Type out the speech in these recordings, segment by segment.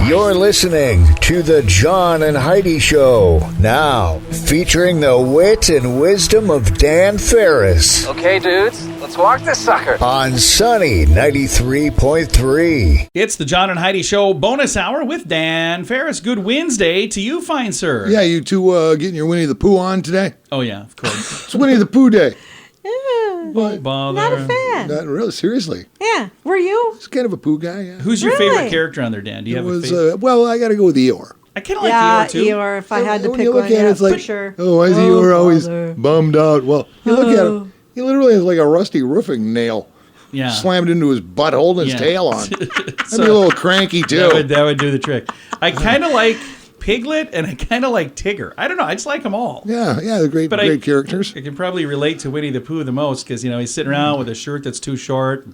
You're listening to The John and Heidi Show. Now, featuring the wit and wisdom of Dan Ferris. Okay, dudes, let's walk this sucker. On Sunny 93.3. It's the John and Heidi Show bonus hour with Dan Ferris. Good Wednesday to you, fine sir. Yeah, you two getting your Winnie the Pooh on today? Oh, yeah, of course. It's Winnie the Pooh Day. Don't bother. Not a fan. Not really, seriously. Yeah. Were you? It's kind of a Pooh guy, yeah. Who's your Really? favorite character on there, Dan? Do you It have a was, favorite? well, I got to go with Eeyore. I kind of like Yeah, Eeyore, too. Eeyore, if I had to When pick you look one, at it, yeah, it's like, for sure. oh, why is Eeyore always bother. bummed out? Well, you look at him, he literally has like a rusty roofing nail Yeah. slammed into his butthole holding his Yeah. tail on. That'd So- be a little cranky, too. That would do the trick. I kind of like Piglet and I kind of like Tigger. I don't know. I just like them all. Yeah, they're great, But great characters. I can probably relate to Winnie the Pooh the most because, you know, he's sitting around with a shirt that's too short,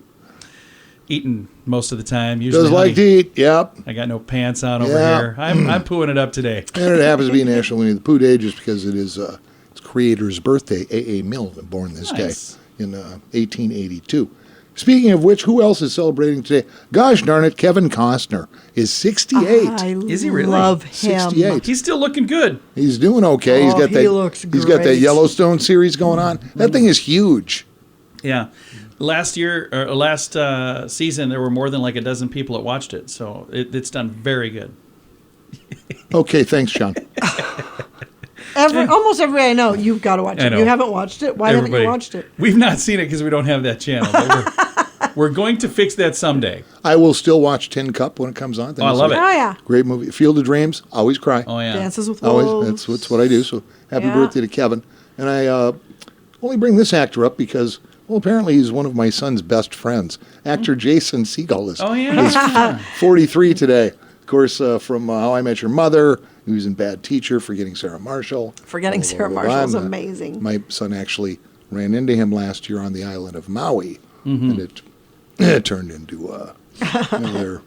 eating most of the time. Usually, Does like to eat, yep. I got no pants on over Yeah. here. I'm pooing it up today. And it happens to be National Winnie the Pooh Day just because it is its creator's birthday, A.A. Milne, born this Nice. day in 1882. Speaking of which, who else is celebrating today? Gosh darn it, Kevin Costner is 68. I Is he really? love him. 68. He's still looking good. He's doing okay. Oh, he looks He's got that great. Yellowstone series going on. That thing is huge. Yeah. Last season, there were more than like a dozen people that watched it. So it's done very good. Okay, thanks, John. Almost every I know, you've got to watch I it. know. You haven't watched it? Why haven't you watched it? We've not seen it because we don't have that channel. But we're going to fix that someday. I will still watch Tin Cup when it comes on. Oh, I love it. Oh, yeah. Great movie. Field of Dreams, always cry. Oh, yeah. Dances with Wolves. Always, that's what I do. So happy Yeah. birthday to Kevin. And I only bring this actor up because, well, apparently he's one of my son's best friends. Actor Jason Segel is, Oh, yeah. is 43 today. Of course, from How I Met Your Mother. He was in Bad Teacher, Forgetting Sarah Marshall. Forgetting Blah, blah, Sarah blah, Marshall is blah. amazing. My son actually ran into him last year on the island of Maui, Mm-hmm. and it turned into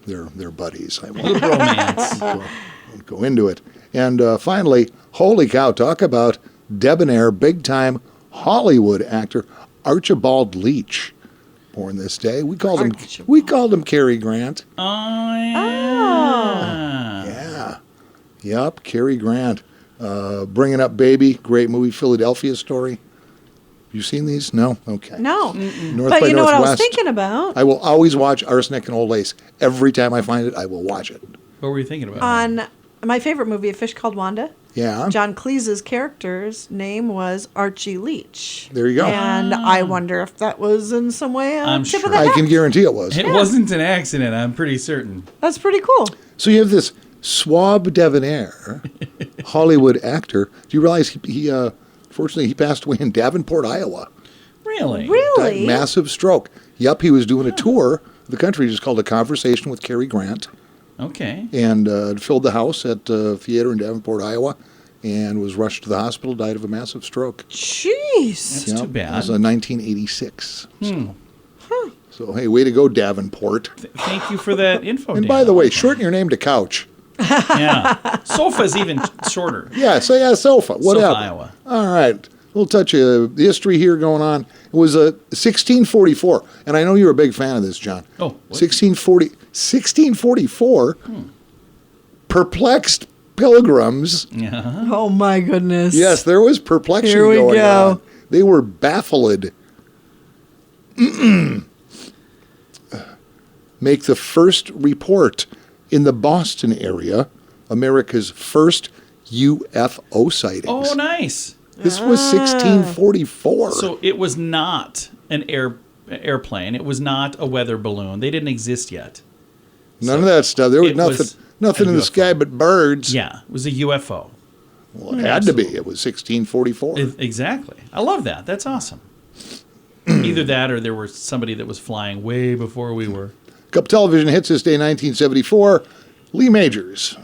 they're buddies. I won't won't go into it. And finally, holy cow, talk about debonair, big-time Hollywood actor Archibald Leach, born this day. We called him Cary Grant. Oh, yeah. Yeah. Yep, Cary Grant. Bringing Up Baby, great movie. Philadelphia Story. You seen these? No? Okay. No. North But by you know what I was Northwest. thinking about? I will always watch Arsenic and Old Lace. Every time I find it, I will watch it. What were you thinking about? On my favorite movie, A Fish Called Wanda, Yeah. John Cleese's character's name was Archie Leach. There you go. And I wonder if that was in some way a I'm tip sure. of the I hat. can guarantee it was. It wasn't an accident, I'm pretty certain. That's pretty cool. So you have this suave debonair Hollywood actor. Do you realize he fortunately, he passed away in Davenport, Iowa? Really? Really? Massive stroke. Yep, he was doing a tour of the country just called A Conversation with Cary Grant. Okay. And filled the house at theater in Davenport, Iowa, and was rushed to the hospital, died of a massive stroke. Jeez. That's too It bad. was 1986. So, hey, way to go, Davenport. Thank you for that info, And Dan. by the way, shorten your name to Couch. Yeah. Sofa's even shorter. Yeah, so yeah, Sofa, whatever. Sofa, Iowa. All right, a little touch of history here going on. It was 1644, and I know you're a big fan of this, John. Oh, what? 1644, perplexed pilgrims. Yeah. Oh, my goodness. Yes, there was perplexity Here we going go. on. They were baffled. Make the first report in the Boston area, America's first UFO sightings. Oh, nice. This was 1644. So it was not an airplane. It was not a weather balloon. They didn't exist yet. None of that stuff. There was it was nothing a in the UFO. sky but birds. Yeah, it was a UFO. Well, it had to be. It was 1644. Exactly. I love that. That's awesome. Either that or there was somebody that was flying way before we were. Cup Television hits this day, 1974. Lee Majors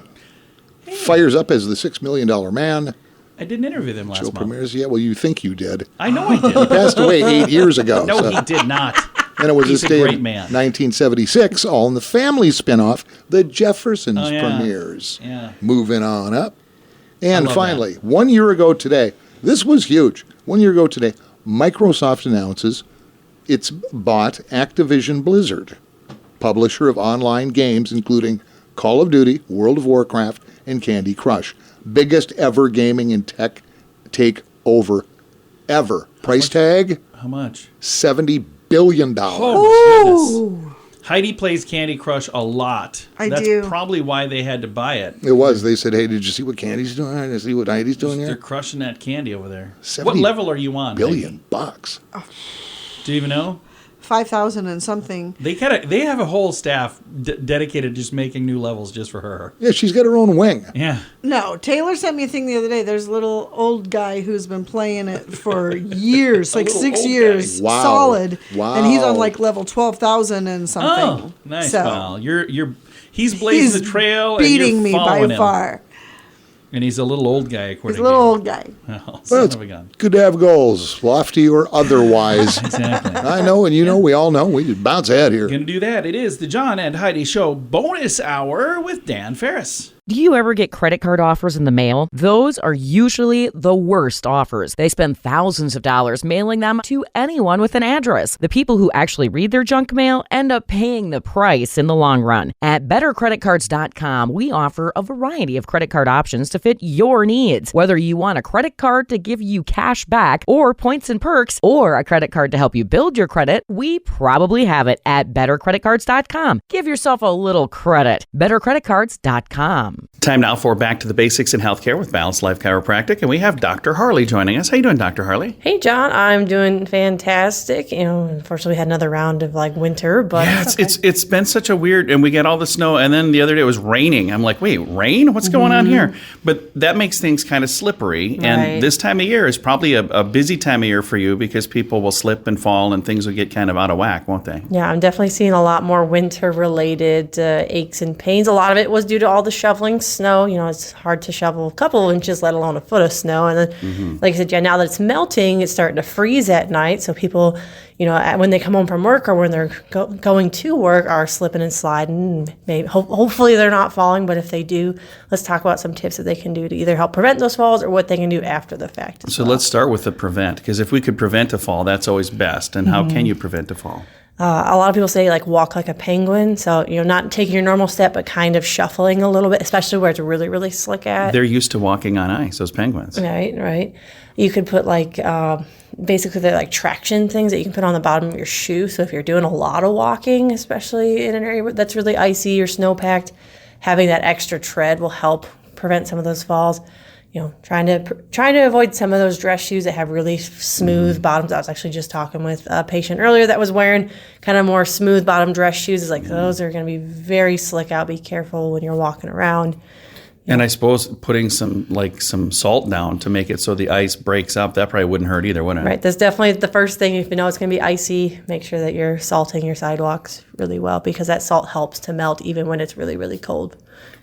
fires up as the $6 Million Man. I didn't interview them last Show month. premieres. Yeah, well, you think you did. I know I He did. passed away 8 years ago. No, so. he did not. And it was He's this a day great in man. 1976, All in the Family spinoff, The Jeffersons Oh, yeah. premieres. Yeah. Moving on up. And love finally, 1 year ago today, this was huge. 1 year ago today, Microsoft announces it's bought Activision Blizzard, publisher of online games including Call of Duty, World of Warcraft, and Candy Crush. Biggest ever gaming and tech takeover ever. Price tag? How much? $70 billion. Oh, my goodness. Heidi plays Candy Crush a lot. I That's do. probably why they had to buy it. It was. They said, hey, did you see what Candy's doing? Did you see what Heidi's doing They're here? crushing that candy over there. 70 What level are you on? $billion. Heidi? Do you even know? 5,000 and something. They have a whole staff dedicated to just making new levels just for her. Yeah, she's got her own wing. Yeah. No, Taylor sent me a thing the other day. There's a little old guy who's been playing it for years, like little 6 old years, guy. Wow. solid. Wow. And he's on like level 12,000 and something. Oh, nice. So Well, he's blazing the trail, beating and me you're by following him. far. And he's a little old guy, according He's a little to you. old guy. Well, son Well, it's of a gun. good to have goals, lofty or otherwise. Exactly. I know, and you know, we all know. We just bounce ahead here. Gonna do that. It is the John and Heidi Show bonus hour with Dan Ferris. Do you ever get credit card offers in the mail? Those are usually the worst offers. They spend thousands of dollars mailing them to anyone with an address. The people who actually read their junk mail end up paying the price in the long run. At bettercreditcards.com, we offer a variety of credit card options to fit your needs. Whether you want a credit card to give you cash back or points and perks, or a credit card to help you build your credit, we probably have it at bettercreditcards.com. Give yourself a little credit. bettercreditcards.com. Time now for Back to the Basics in Healthcare with Balanced Life Chiropractic, and we have Dr. Harley joining us. How you doing, Dr. Harley? Hey, John, I'm doing fantastic. Unfortunately, we had another round of winter, but Yeah, it's been such a weird, and we get all the snow, and then the other day it was raining. I'm like, wait, rain? What's going on here? But that makes things kind of slippery, and Right. this time of year is probably a busy time of year for you because people will slip and fall, and things will get kind of out of whack, won't they? Yeah, I'm definitely seeing a lot more winter-related aches and pains. A lot of it was due to all the shoveling snow. It's hard to shovel a couple of inches, let alone a foot of snow. And then, like I said, now that it's melting, it's starting to freeze at night. So people, when they come home from work or when they're going to work, are slipping and sliding. Maybe, hopefully they're not falling, but if they do, let's talk about some tips that they can do to either help prevent those falls or what they can do after the fact. So let's start with the prevent, because if we could prevent a fall, that's always best. And how can you prevent a fall? A lot of people say walk like a penguin. So, not taking your normal step, but kind of shuffling a little bit, especially where it's really, really slick at. They're used to walking on ice, those penguins. Right. You could put basically they're traction things that you can put on the bottom of your shoe. So if you're doing a lot of walking, especially in an area that's really icy or snow packed, having that extra tread will help prevent some of those falls. Trying to avoid some of those dress shoes that have really smooth bottoms. I was actually just talking with a patient earlier that was wearing kind of more smooth bottom dress shoes. It's those are going to be very slick out. Be careful when you're walking around. And I suppose putting some salt down to make it so the ice breaks up, that probably wouldn't hurt either, wouldn't it? Right. That's definitely the first thing. If you know it's going to be icy, make sure that you're salting your sidewalks really well, because that salt helps to melt even when it's really, really cold.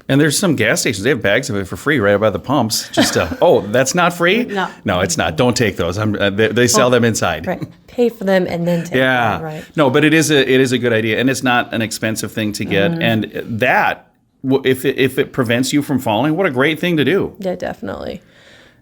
And there's some gas stations, they have bags of it for free right by the pumps. Just that's not free? No, it's not. Don't take those. They sell them inside. Right. Pay for them and then take them. Right. No, but it is a good idea, and it's not an expensive thing to get. And that, if it prevents you from falling, what a great thing to do. Yeah, definitely.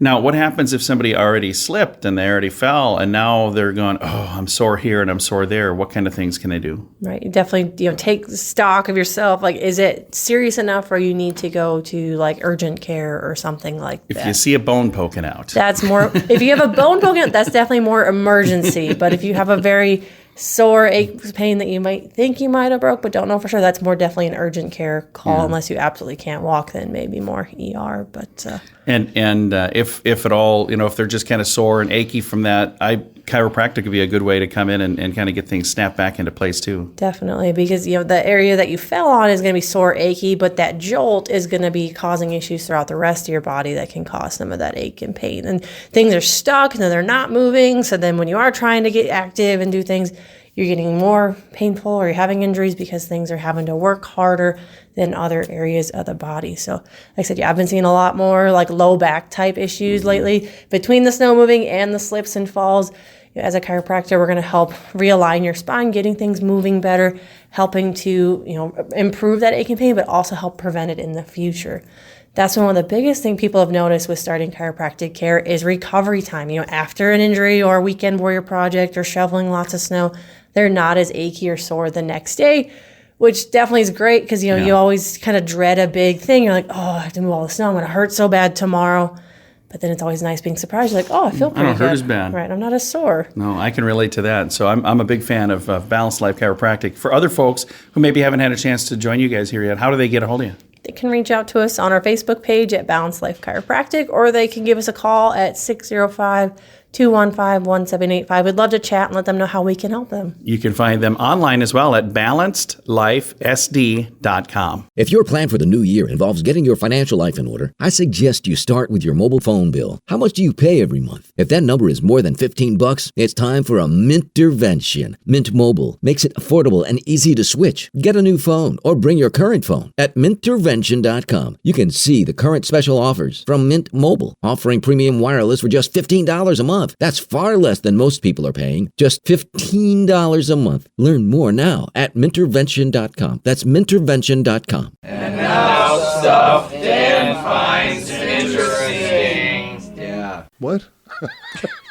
Now, what happens if somebody already slipped and they already fell, and now they're going, oh, I'm sore here and I'm sore there? What kind of things can they do? Right. You definitely, take stock of yourself. Is it serious enough where you need to go to urgent care or something like that? If you see a bone poking out. That's more, if you have a bone poking out, that's definitely more emergency. But if you have a very sore ache, pain that you might think you might have broke but don't know for sure, that's more definitely an urgent care call. Unless you absolutely can't walk, then maybe more ER. But and if at all, if they're just kind of sore and achy from that, chiropractic would be a good way to come in and kind of get things snapped back into place too. Definitely, because the area that you fell on is going to be sore, achy, but that jolt is going to be causing issues throughout the rest of your body that can cause some of that ache and pain. And things are stuck and then they're not moving. So then when you are trying to get active and do things, you're getting more painful or you're having injuries because things are having to work harder than other areas of the body. So like I said, I've been seeing a lot more low back type issues lately between the snow moving and the slips and falls. As a chiropractor, we're going to help realign your spine, getting things moving better, helping to improve that aching pain, but also help prevent it in the future. That's one of the biggest things people have noticed with starting chiropractic care is recovery time. After an injury or a weekend warrior project or shoveling lots of snow, they're not as achy or sore the next day, which definitely is great because, you know, Yeah. you always kind of dread a big thing. You're like, oh, I have to move all the snow. I'm going to hurt so bad tomorrow. But then it's always nice being surprised. You're like, oh, I feel pretty don't good. hurt as bad. Right, I'm not as sore. No, I can relate to that. So I'm a big fan of Balanced Life Chiropractic. For other folks who maybe haven't had a chance to join you guys here yet, how do they get a hold of you? They can reach out to us on our Facebook page at Balanced Life Chiropractic, or they can give us a call at 605-215-1785. We'd love to chat and let them know how we can help them. You can find them online as well at balancedlifesd.com. If your plan for the new year involves getting your financial life in order, I suggest you start with your mobile phone bill. How much do you pay every month? If that number is more than $15, it's time for a Mintervention. Mint Mobile makes it affordable and easy to switch. Get a new phone or bring your current phone. At Mintervention.com, you can see the current special offers from Mint Mobile, offering premium wireless for just $15 a month. That's far less than most people are paying. Just $15 a month. Learn more now at Mintervention.com. That's Mintervention.com. Stuff Dan finds interesting. Yeah. What?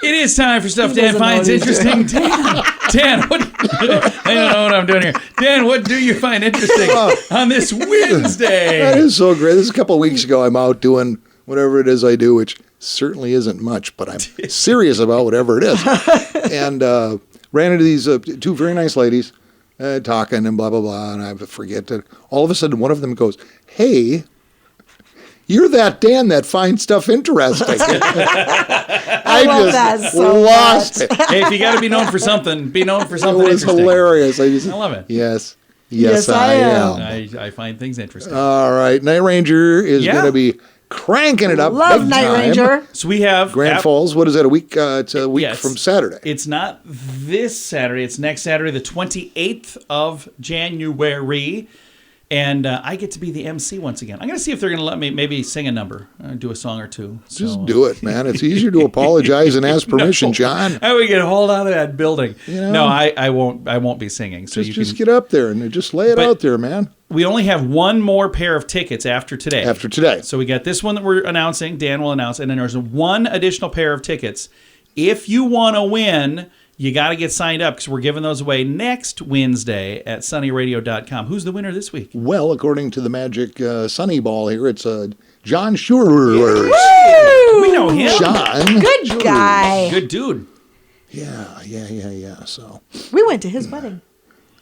It is time for stuff Dan finds interesting. Dan, what? I don't know what I'm doing here. Dan, what do you find interesting on this Wednesday? That is so great. This is a couple of weeks ago. I'm out doing whatever it is I do, which certainly isn't much, but I'm serious about whatever it is. And ran into these two very nice ladies talking and blah, blah, blah. And I forget that. All of a sudden, one of them goes, "Hey, you're that Dan that finds stuff interesting." I love that so lost it. Hey, if you got to be known for something, be known for It something was interesting. hilarious. I love it. Yes, Yes, I am. I find things interesting. All right. Night Ranger is Yeah. going to be cranking it up. Love big Night time. Ranger. So we have Grand Falls. What is that? A week? It's a week Yes. from Saturday. It's not this Saturday. It's next Saturday, the 28th of January. And I get to be the MC once again. I'm going to see if they're going to let me maybe sing a number, do a song or two. Just do it, man. It's easier to apologize and ask permission, John. How we get hauled out of that building? You know? No, I won't. I won't be singing. So Just get up there and just lay it But- out there, man. We only have one more pair of tickets after today. After today. So we got this one that we're announcing. Dan will announce, and then there's one additional pair of tickets. If you want to win, you got to get signed up because we're giving those away next Wednesday at sunnyradio.com. Who's the winner this week? Well, according to the magic Sunny Ball here, it's John Schurler. We know him. John. Good guy. Good dude. Yeah. So We went to his wedding.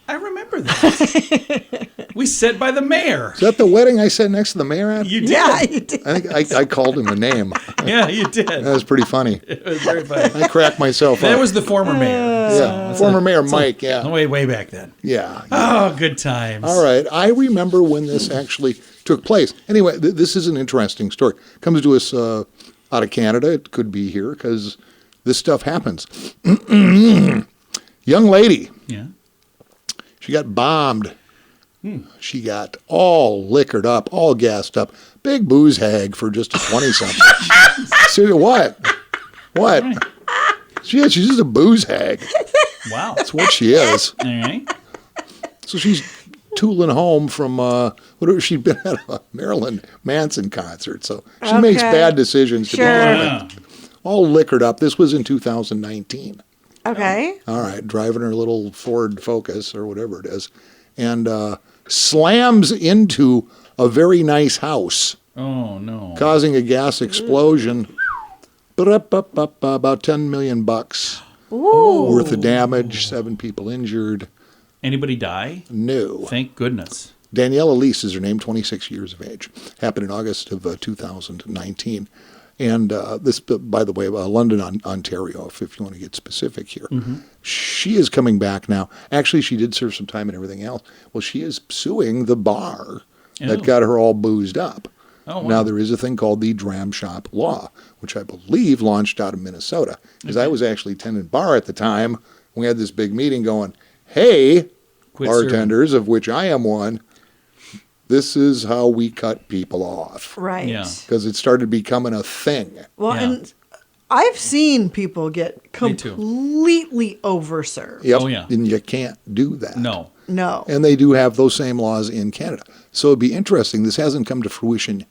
I remember that. We sat by the mayor. is that the wedding I sat next to the mayor at? You did. Yeah, you did. I think I called him a name. Yeah, you did. That was pretty funny. It was very funny. I cracked myself That up. was the former mayor. Yeah, former Mayor Mike. Yeah. Way back then. Yeah. Oh, good times. All right. I remember when this actually took place. Anyway, this is an interesting story. Comes to us out of Canada. It could be here because this stuff happens. Young lady. Yeah. She got bombed. She got all liquored up, all gassed up. Big booze hag for just a 20-something. So what? What? She's just a booze hag. Wow. That's what she is. All right. So she's tooling home from whatever she'd been at a Marilyn Manson concert. So she makes bad decisions. To be Yeah. all liquored up. This was in 2019. Okay. All right, driving her little Ford Focus or whatever it is, and slams into a very nice house, Oh, no. causing a gas explosion. About $10 million worth of damage. 7 people injured. Anybody die? No. Thank goodness. Danielle Elise is her name, 26 years of age. Happened in August of 2019. And this, by the way, London, Ontario, if you want to get specific here. Mm-hmm. She is coming back now. Actually, she did serve some time and everything else. Well, she is suing the bar that Oh. got her all boozed up. Oh, wow. Now, there is a thing called the Dram Shop Law, which I believe launched out of Minnesota. Because I was actually tenant bar at the time. We had this big meeting going, hey, Quit bartenders, of which I am one, this is how we cut people off. Right. Yeah. Because it started becoming a thing. Well, Yeah. and I've seen people get Me too. completely overserved. Yep. Oh, yeah. And you can't do that. No. No. And they do have those same laws in Canada. So it'd be interesting. This hasn't come to fruition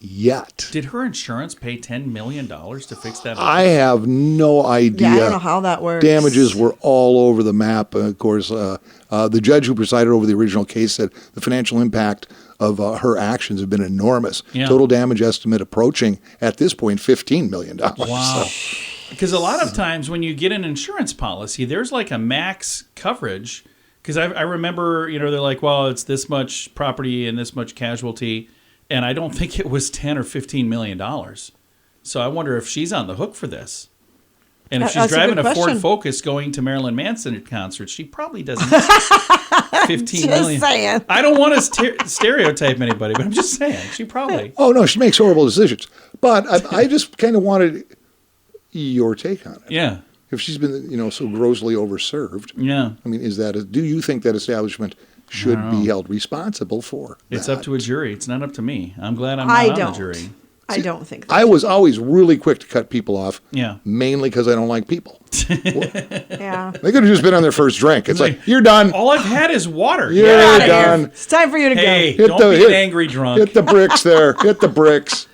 yet. Did her insurance pay $10 million to fix that? I have no idea. Yeah, I don't know how that works. Damages were all over the map. Of course, the judge who presided over the original case said the financial impact of her actions have been enormous. Yeah. Total damage estimate approaching, at this point, $15 million. Wow. So, Because a lot of times when you get an insurance policy, there's like a max coverage. Because I remember, they're like, well, it's this much property and this much casualty. And I don't think it was $10 or $15 million. So I wonder if she's on the hook for this. And if she's That's driving a good a Ford question. Focus going to Marilyn Manson concerts, she probably doesn't have $15 million. saying. I don't want to stereotype anybody, but I'm just saying she probably. oh, no, she makes horrible decisions. But I just kind of wanted your take on it. Yeah. If she's been, so grossly overserved, Yeah. I mean, do you think that establishment should be held responsible for It's that? up to a jury. It's not up to me. I'm glad I'm I not on don't. the jury. I don't think that. I was always really quick to cut people off, Yeah. mainly because I don't like people. Yeah. They could have just been on their first drink. It's like, you're done. All I've had is water. You're Get outta done. here. It's time for you to Hey, go. don't be an angry drunk. Hit the bricks there. Hit the bricks.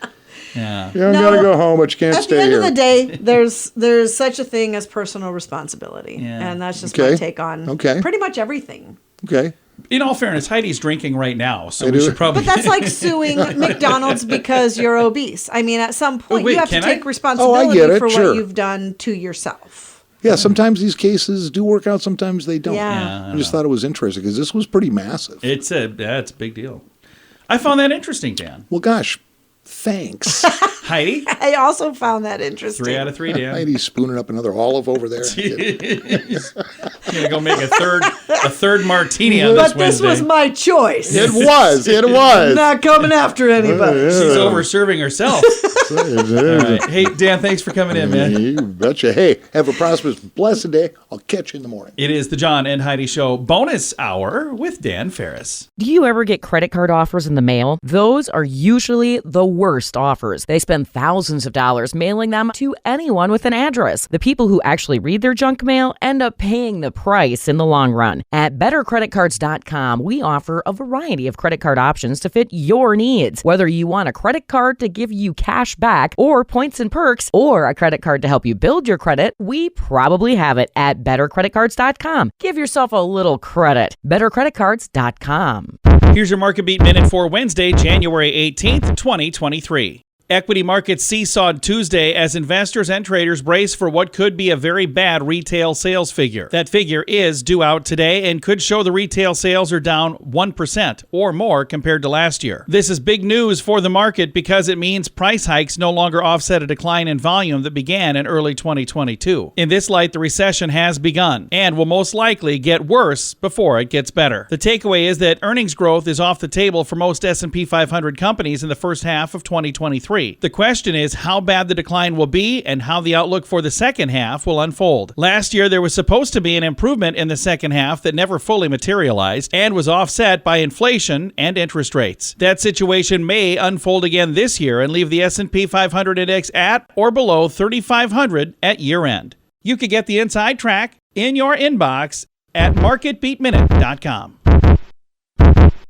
Yeah. You don't No, gotta go home, but you can't At stay the end here. of the day, there's such a thing as personal responsibility, Yeah. and that's just Okay. my take on Okay. pretty much everything. Okay. In all fairness, Heidi's drinking right now, so I we do. should probably. But that's like suing McDonald's because you're obese. I mean, at some point, wait, you have to can I? take responsibility get it, for sure. what you've done to yourself. Yeah, sometimes these cases do work out, sometimes they don't. Yeah. I just thought it was interesting because this was pretty massive. It's a big deal. I found that interesting, Dan. Well, gosh, thanks. Heidi, I also found that interesting. 3 out of 3, Dan. Heidi's spooning up another olive over there. I'm gonna go make a third martini on this But this Wednesday. was my choice. It was. I'm not coming after anybody. She's over serving herself. All right. Hey, Dan, thanks for coming in, man. You betcha. Hey, have a prosperous, blessed day. I'll catch you in the morning. It is the John and Heidi Show bonus hour with Dan Ferris. Do you ever get credit card offers in the mail? Those are usually the worst offers. They spend thousands of dollars mailing them to anyone with an address. The people who actually read their junk mail end up paying the price in the long run. At bettercreditcards.com, we offer a variety of credit card options to fit your needs. Whether you want a credit card to give you cash back or points and perks, or a credit card to help you build your credit, we probably have it at bettercreditcards.com. Give yourself a little credit. bettercreditcards.com. Here's your Market Beat Minute for Wednesday, January 18th, 2023. Equity markets seesawed Tuesday as investors and traders brace for what could be a very bad retail sales figure. That figure is due out today and could show the retail sales are down 1% or more compared to last year. This is big news for the market because it means price hikes no longer offset a decline in volume that began in early 2022. In this light, the recession has begun and will most likely get worse before it gets better. The takeaway is that earnings growth is off the table for most S&P 500 companies in the first half of 2023. The question is how bad the decline will be and how the outlook for the second half will unfold. Last year, there was supposed to be an improvement in the second half that never fully materialized and was offset by inflation and interest rates. That situation may unfold again this year and leave the S&P 500 index at or below 3,500 at year-end. You could get the inside track in your inbox at marketbeatminute.com.